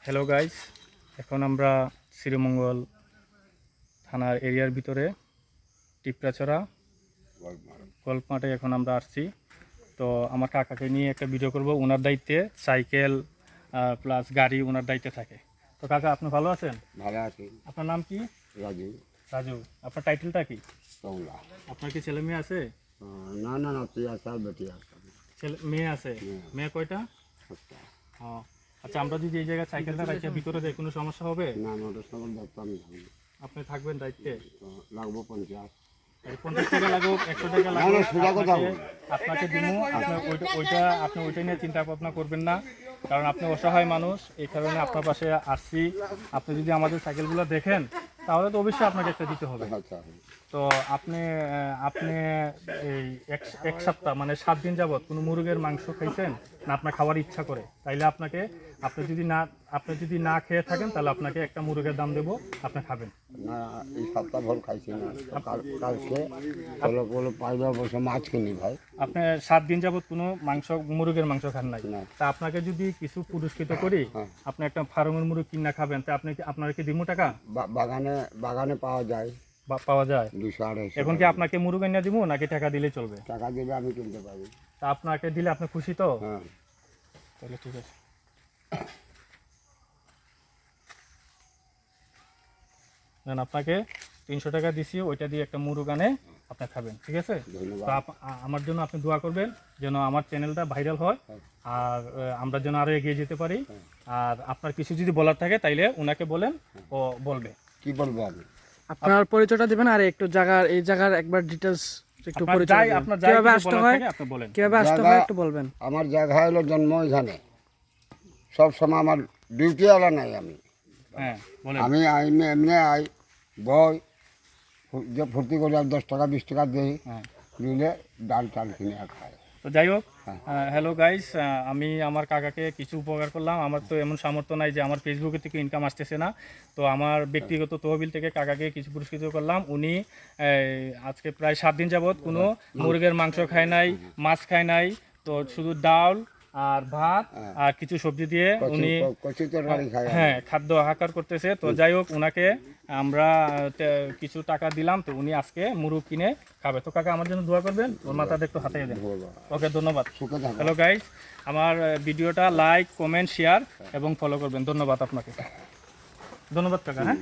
Hello guys, এখন আমরা শ্রীমঙ্গল থানার এরিয়ার ভিতরে টিপরাছড়া গল্প মাঠে এখন আমরা আসছি। তো আমার কাকাকে নিয়ে একটা ভিডিও করব। ওনার দায়িত্বে সাইকেল প্লাস গাড়ি ওনার দায়িত্বে থাকে। তো কাকা, আপনি ভালো আছেন? ভালো আছি। আপনার নাম কি? রাজু। রাজু। আপনার টাইটেলটা কি? তৌলা। আপনার কি ছেলে মেয়ে আছে? না না না, তুই আছে আর বেটি আছে। ছেলে মেয়ে আছে? মেয়ে কয়টা? হ্যাঁ। আচ্ছা, আমরা যদি এই জায়গায় সাইকেলটা রাখি ভিতরে দেয় কোনো সমস্যা হবে? না, ওটা সবার দায়িত্ব আমি থাকবো। আপনি থাকবেন দায়িত্বে? লাগবো 50। 50 টাকা লাগুক, 100 টাকা লাগুক, আপনাকে দিব। আপনি ওইটা নিয়ে চিন্তা ভাবনা করবেন না, কারণ আপনি অসহায় মানুষ। এই কারণে আপনার পাশে আসছি। আপনি যদি আমাদের সাইকেলগুলো দেখেন তাহলে তো অবশ্যই আপনাকে একটা দিতে হবে। তো আপনি এই এক সপ্তাহ মানে 7 দিন যাবত কোনো মুরগের মাংস খাইছেন না? আপনার খাওয়ার ইচ্ছা করে, তাইলে আপনি যদি না খেয়ে থাকেন তাহলে আপনাকে একটা মুরগের দাম দেবো, আপনি খাবেন না। এই সপ্তাহ ভর খাইছি না, কালকে পাইবা বসে মাছ কিনি ভাই। আপনি 7 দিন যাবত কোনো মুরগের মাংস খান নাই, তা আপনাকে যদি কিছু পুরস্কৃত করি, আপনি একটা ফার্মের মুরগ কিনা খাবেন, তা আপনার কি দিমু টাকা? বাগানে পাওয়া যায়। পাওয়া যায় 200-250। এখন কি আপনাকে মুরগ এনে দিব নাকি টাকা দিলে চলবে? টাকা দিলে আমি কিনতে পারি। তা আপনাকে দিলে আপনি খুশি তো? হ্যাঁ, তাহলে ঠিক আছে। আপনাকে 300 টাকা দিছি, ওইটা দিয়ে একটা মুরগ আনে আপনি খাবেন, ঠিক আছে? তো আমার জন্য আপনি দোয়া করবেন যেন আমার চ্যানেলটা ভাইরাল হয়, আর আমরা যেন আরো এগিয়ে যেতে পারি। আর আপনার কিছু যদি বলার থাকে তাইলে ওনাকে বলেন, ও বলবে। কি বলবো আমি? আপনার পরিচয়টা দিবেন আর একটু এই জায়গার একবার ডিটেইলস একটু পরিচয় দিবেন। আপনার কিভাবে আসতে হয় আপনি বলেন। কিভাবে আসতে হয় একটু বলবেন। আমার জায়গা হলো জন্ম এখানে। সব সময় আমার ডিউটি আলা নাই। হ্যাঁ, বলেন। আমি এমনি আই বই যে ফুর্তি করে 10 টাকা 20 টাকা দিই, দিলে ডাল টাল কিনে খাই। তো যাই হোক, হ্যালো গাইস, আমি আমার কাকাকে কিছু উপকার করলাম। আমার তো এমন সামর্থ্য নাই যে আমার ফেসবুকে থেকে ইনকাম আসতেছে না, তো আমার ব্যক্তিগত তহবিল থেকে কাকাকে কিছু পুরস্কৃত করলাম। উনি আজকে প্রায় 7 দিন যাবৎ কোনো মুরগের মাংস খায় নাই, মাছ খায় নাই, তো শুধু ডাল আর ভাত আর কিছু সবজি দিয়ে উনি খাদ্য আহার করতেছে। তো যাই হোক, উনাকে আমরা কিছু টাকা দিলাম, তো উনি আজকে মুরগ কিনে খাবে। তো কাকা আমার জন্য দোয়া করবেন, ওর মাথাতে একটু হাতিয়ে দেন। ওকে, ধন্যবাদ। হ্যালো গাইস, আমার ভিডিওটা লাইক, কমেন্ট, শেয়ার এবং ফলো করবেন। ধন্যবাদ আপনাকে। ধন্যবাদ কাকা। হ্যাঁ।